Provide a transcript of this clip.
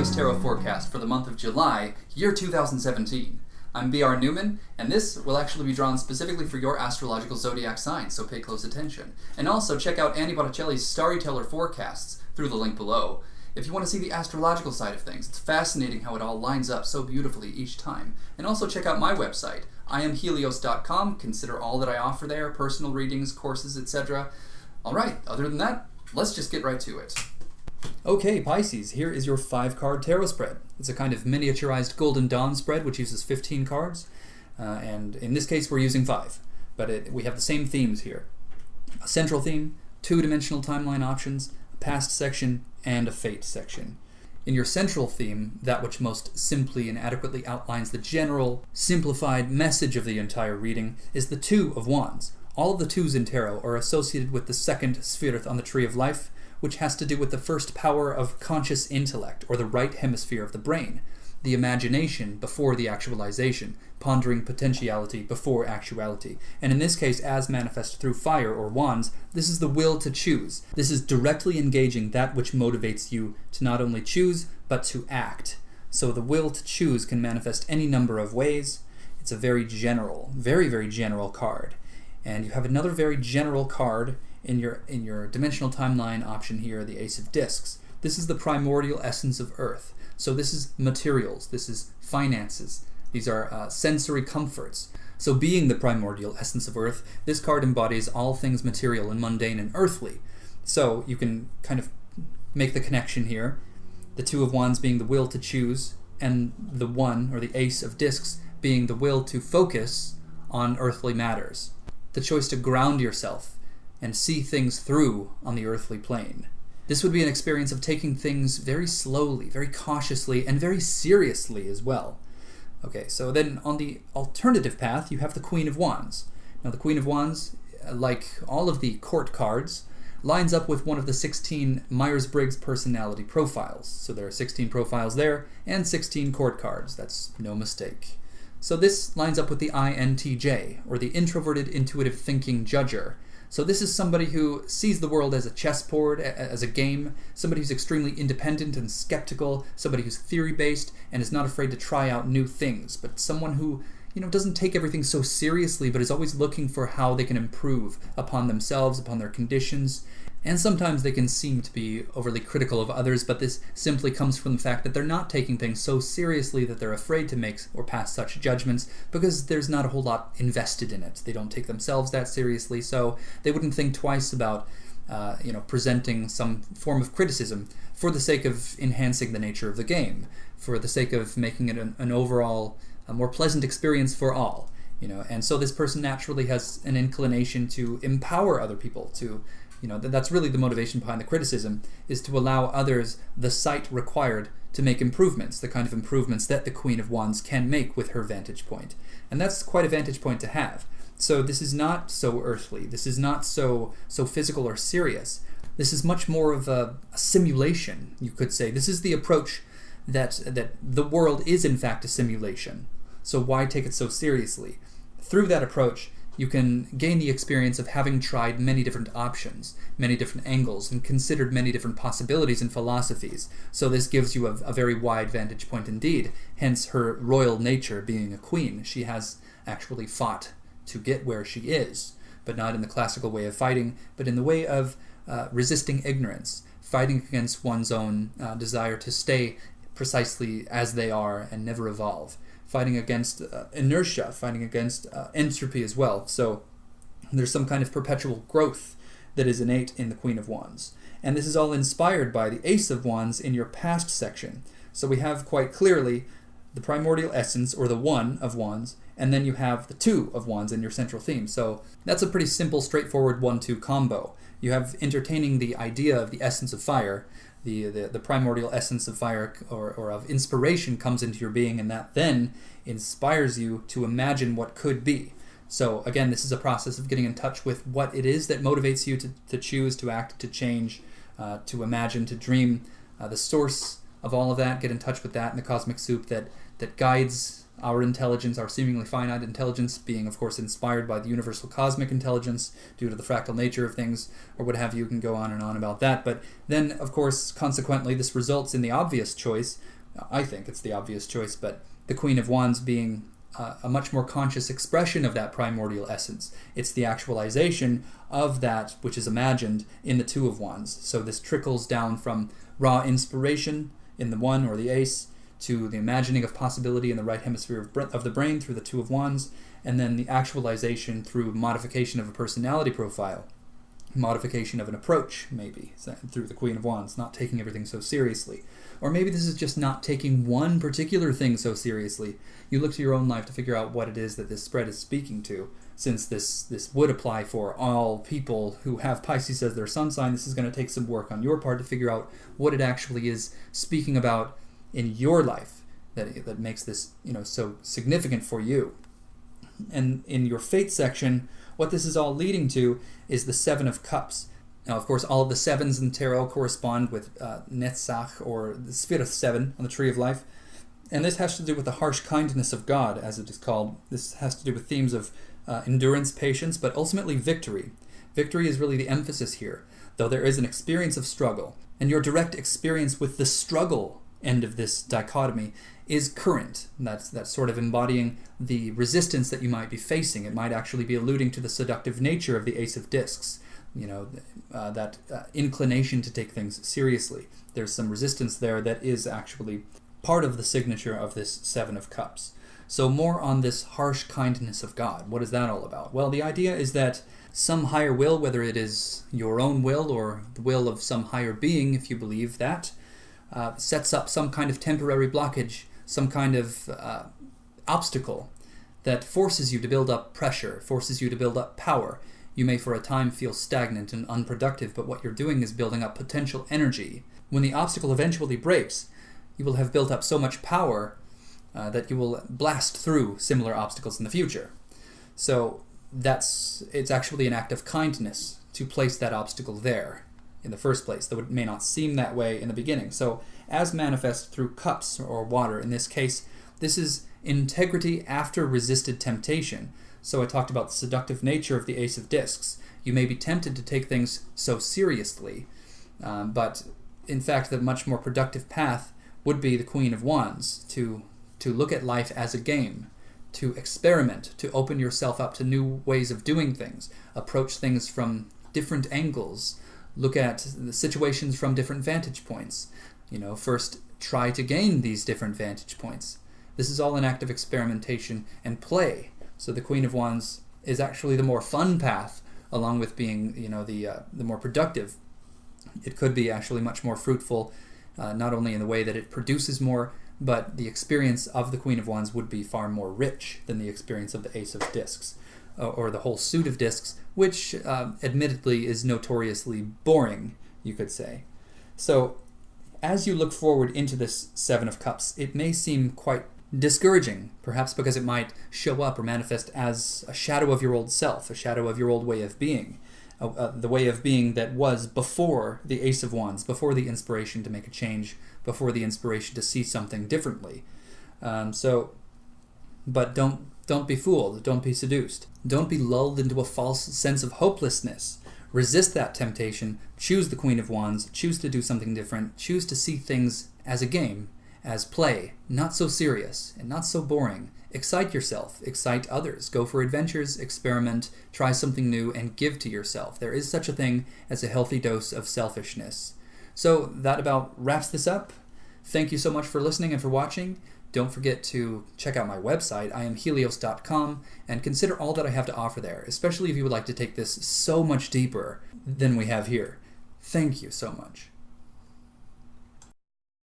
HELIOS Tarot Forecast for the month of July, year 2017. I'm B.R. Newman, and this will actually be drawn specifically for your astrological zodiac sign, so pay close attention. And also check out Andy Botticelli's Starry Teller Forecasts through the link below. If you want to see the astrological side of things, it's fascinating how it all lines up so beautifully each time. And also check out my website, IamHelios.com. Consider all that I offer there, personal readings, courses, etc. Alright, other than that, let's just get right to it. Okay, Pisces, here is your 5-card tarot spread. It's a kind of miniaturized Golden Dawn spread which uses 15 cards, and in this case we're using 5, but we have the same themes here. A central theme, 2-dimensional timeline options, a past section, and a fate section. In your central theme, that which most simply and adequately outlines the general, simplified message of the entire reading, is the 2 of Wands. All of the 2s in tarot are associated with the second sphere on the Tree of Life, which has to do with the first power of conscious intellect, or the right hemisphere of the brain, the imagination before the actualization, pondering potentiality before actuality. And in this case, as manifest through fire or wands, this is the will to choose. This is directly engaging that which motivates you to not only choose, but to act. So the will to choose can manifest any number of ways. It's a very general, very, very general card. And you have another very general card in your dimensional timeline option here, the Ace of Discs. This is the primordial essence of Earth. So this is materials, this is finances, these are sensory comforts. So being the primordial essence of Earth, this card embodies all things material and mundane and earthly. So you can kind of make the connection here, the 2 of Wands being the will to choose, and the 1, or the Ace of Discs, being the will to focus on earthly matters. The choice to ground yourself and see things through on the earthly plane. This would be an experience of taking things very slowly, very cautiously, and very seriously as well. Okay, so then on the alternative path, you have the Queen of Wands. Now the Queen of Wands, like all of the court cards, lines up with one of the 16 Myers-Briggs personality profiles. So there are 16 profiles there, and 16 court cards. That's no mistake. So this lines up with the INTJ, or the Introverted Intuitive Thinking Judger. So this is somebody who sees the world as a chessboard, as a game, somebody who's extremely independent and skeptical, somebody who's theory-based and is not afraid to try out new things, but someone who, doesn't take everything so seriously, but is always looking for how they can improve upon themselves, upon their conditions. And sometimes they can seem to be overly critical of others, but this simply comes from the fact that they're not taking things so seriously that they're afraid to make or pass such judgments, because there's not a whole lot invested in it. They don't take themselves that seriously, so they wouldn't think twice about presenting some form of criticism for the sake of enhancing the nature of the game, for the sake of making it an overall more pleasant experience for all. And so this person naturally has an inclination to empower other people, to that's really the motivation behind the criticism, is to allow others the sight required to make improvements, the kind of improvements that the Queen of Wands can make with her vantage point. And that's quite a vantage point to have. So this is not so earthly, this is not so physical or serious. This is much more of a simulation, you could say. This is the approach that the world is in fact a simulation. So why take it so seriously? Through that approach, you can gain the experience of having tried many different options, many different angles, and considered many different possibilities and philosophies. So this gives you a very wide vantage point indeed, hence her royal nature being a queen. She has actually fought to get where she is, but not in the classical way of fighting, but in the way of resisting ignorance, fighting against one's own desire to stay precisely as they are and never evolve, fighting against inertia, fighting against entropy as well. So there's some kind of perpetual growth that is innate in the Queen of Wands. And this is all inspired by the Ace of Wands in your past section. So we have quite clearly the primordial essence, or the 1 of Wands, and then you have the 2 of Wands in your central theme. So that's a pretty simple, straightforward 1-2 combo. You have entertaining the idea of the essence of fire, the primordial essence of fire or of inspiration comes into your being, and that then inspires you to imagine what could be. So again, this is a process of getting in touch with what it is that motivates you to choose, to act, to change, to imagine, to dream, the source of all of that. Get in touch with that in the cosmic soup that guides our intelligence, our seemingly finite intelligence, being, of course, inspired by the universal cosmic intelligence due to the fractal nature of things, or what have you. You can go on and on about that. But then, of course, consequently, this results in the obvious choice. I think it's the obvious choice, but the Queen of Wands being a much more conscious expression of that primordial essence. It's the actualization of that which is imagined in the Two of Wands. So this trickles down from raw inspiration in the One or the Ace to the imagining of possibility in the right hemisphere of the brain through the Two of Wands, and then the actualization through modification of a personality profile, modification of an approach, maybe, through the Queen of Wands, not taking everything so seriously. Or maybe this is just not taking one particular thing so seriously. You look to your own life to figure out what it is that this spread is speaking to. Since this would apply for all people who have Pisces as their sun sign, this is going to take some work on your part to figure out what it actually is speaking about in your life that makes this, so significant for you. And in your fate section, what this is all leading to is the Seven of Cups. Now, of course, all of the sevens in tarot correspond with Netzach, or the Sphere 7 on the Tree of Life. And this has to do with the harsh kindness of God, as it is called. This has to do with themes of endurance, patience, but ultimately victory. Victory is really the emphasis here, though there is an experience of struggle. And your direct experience with the struggle end of this dichotomy is current. That's sort of embodying the resistance that you might be facing. It might actually be alluding to the seductive nature of the Ace of Discs. That inclination to take things seriously. There's some resistance there that is actually part of the signature of this Seven of Cups. So more on this harsh kindness of God. What is that all about? Well, the idea is that some higher will, whether it is your own will or the will of some higher being, if you believe that, sets up some kind of temporary blockage, some kind of obstacle that forces you to build up pressure, forces you to build up power. You may for a time feel stagnant and unproductive, but what you're doing is building up potential energy. When the obstacle eventually breaks, you will have built up so much power that you will blast through similar obstacles in the future. So it's actually an act of kindness to place that obstacle there in the first place, though it may not seem that way in the beginning. So as manifest through cups or water, in this case, this is integrity after resisted temptation. So I talked about the seductive nature of the Ace of Discs. You may be tempted to take things so seriously, but in fact the much more productive path would be the Queen of Wands, to look at life as a game, to experiment, to open yourself up to new ways of doing things, approach things from different angles, look at the situations from different vantage points. First try to gain these different vantage points. This is all an act of experimentation and play. So the Queen of Wands is actually the more fun path, along with being, the more productive. It could be actually much more fruitful, not only in the way that it produces more, but the experience of the Queen of Wands would be far more rich than the experience of the Ace of Discs, or the whole suit of discs, which admittedly is notoriously boring, you could say. So as you look forward into this Seven of Cups, it may seem quite discouraging, perhaps because it might show up or manifest as a shadow of your old self, a shadow of your old way of being, the way of being that was before the Ace of Wands, before the inspiration to make a change, before the inspiration to see something differently. But don't be fooled, don't be seduced. Don't be lulled into a false sense of hopelessness. Resist that temptation, choose the Queen of Wands, choose to do something different, choose to see things as a game, as play, not so serious and not so boring. Excite yourself, excite others, go for adventures, experiment, try something new, and give to yourself. There is such a thing as a healthy dose of selfishness. So that about wraps this up. Thank you so much for listening and for watching. Don't forget to check out my website, IamHelios.com, and consider all that I have to offer there, especially if you would like to take this so much deeper than we have here. Thank you so much.